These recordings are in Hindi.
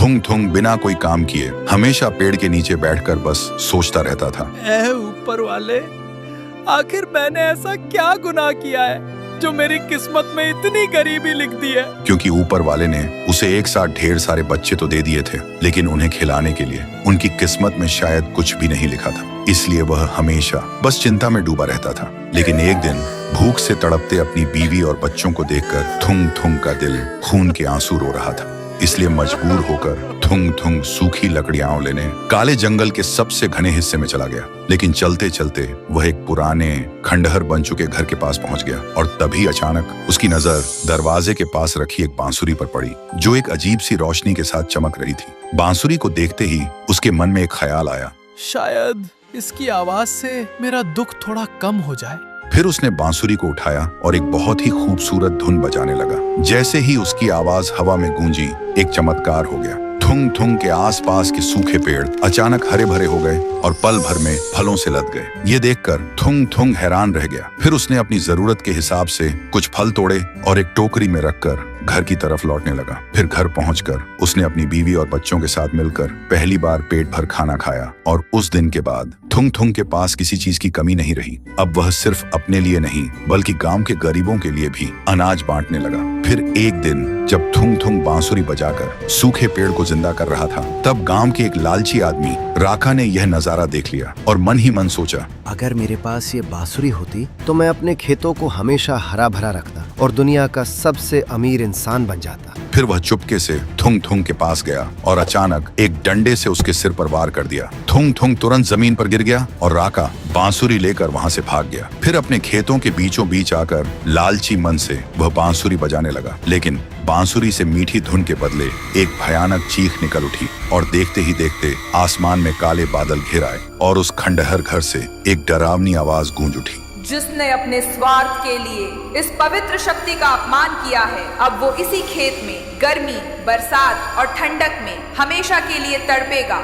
थुंग थुंग बिना कोई काम किए हमेशा पेड़ के नीचे बैठकर बस सोचता रहता था। ऐ ऊपर वाले, आखिर मैंने ऐसा क्या गुनाह किया है जो मेरी किस्मत में इतनी गरीबी लिख दी है। क्योंकि ऊपर वाले ने उसे एक साथ ढेर सारे बच्चे तो दे दिए थे, लेकिन उन्हें खिलाने के लिए उनकी किस्मत में शायद कुछ भी नहीं लिखा था। इसलिए वह हमेशा बस चिंता में डूबा रहता था। लेकिन एक दिन भूख से तड़पते अपनी बीवी और बच्चों को देखकर थुंग थुंग का दिल खून के आंसू रो रहा था। इसलिए मजबूर होकर थुंग थुंग सूखी लकड़ियां लेने काले जंगल के सबसे घने हिस्से में चला गया। लेकिन चलते चलते वह एक पुराने खंडहर बन चुके घर के पास पहुंच गया और तभी अचानक उसकी नजर दरवाजे के पास रखी एक बांसुरी पर पड़ी, जो एक अजीब सी रोशनी के साथ चमक रही थी। बांसुरी को देखते ही उसके मन में एक ख्याल आया, शायद इसकी आवाज से मेरा दुख थोड़ा कम हो जाए। फिर उसने बांसुरी को उठाया और एक बहुत ही खूबसूरत धुन बजाने लगा। जैसे ही उसकी आवाज हवा में गूंजी, एक चमत्कार हो गया। थुंग थुंग के आसपास के सूखे पेड़ अचानक हरे भरे हो गए और पल भर में फलों से लद गए। ये देखकर थुंग थुंग हैरान रह गया। फिर उसने अपनी जरूरत के हिसाब से कुछ फल तोड़े और एक टोकरी में रखकर घर की तरफ लौटने लगा। फिर घर पहुंचकर उसने अपनी बीवी और बच्चों के साथ मिलकर पहली बार पेट भर खाना खाया और उस दिन के बाद थुंग थुंग के पास किसी चीज की कमी नहीं रही। अब वह सिर्फ अपने लिए नहीं बल्कि गांव के गरीबों के लिए भी अनाज बांटने लगा। फिर एक दिन जब थुंग थुंग बांसुरी बजाकर सूखे पेड़ को जिंदा कर रहा था, तब गांव के एक लालची आदमी राका ने यह नजारा देख लिया और मन ही मन सोचा, अगर मेरे पास ये बांसुरी होती तो मैं अपने खेतों को हमेशा हरा भरा रखता और दुनिया का सबसे अमीर इंसान बन जाता। फिर वह चुपके से थुंग थुंग के पास गया और अचानक एक डंडे से उसके सिर पर वार कर दिया। थुंग थुंग तुरंत जमीन पर गिर गया और राका बांसुरी लेकर वहां से भाग गया। फिर अपने खेतों के बीचों बीच आकर लालची मन से वह बांसुरी बजाने लगा, लेकिन बांसुरी से मीठी धुन के बदले एक भयानक चीख निकल उठी और देखते ही देखते आसमान में काले बादल घिर आए और उस खंडहर घर से एक डरावनी आवाज गूंज उठी, जिसने अपने स्वार्थ के लिए इस पवित्र शक्ति का अपमान किया है, अब वो इसी खेत में गर्मी, बरसात और ठंडक में हमेशा के लिए तड़पेगा।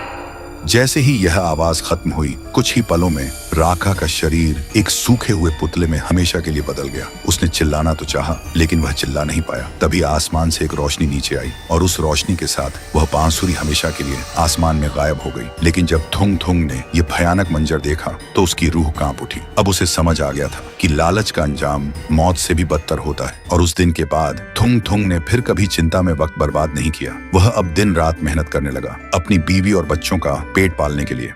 जैसे ही यह आवाज खत्म हुई, कुछ ही पलों में राका का शरीर एक सूखे हुए पुतले में हमेशा के लिए बदल गया। उसने चिल्लाना तो चाहा, लेकिन वह चिल्ला नहीं पाया। तभी आसमान से एक रोशनी नीचे आई और उस रोशनी के साथ वह बांसुरी हमेशा के लिए आसमान में गायब हो गई। लेकिन जब थुंग थुंग ने यह भयानक मंजर देखा तो उसकी रूह कांप उठी। अब उसे समझ आ गया था कि लालच का अंजाम मौत से भी बदतर होता है। और उस दिन के बाद थुंग थुंग ने फिर कभी चिंता में वक्त बर्बाद नहीं किया। वह अब दिन रात मेहनत करने लगा अपनी बीवी और बच्चों का पेट पालने के लिए।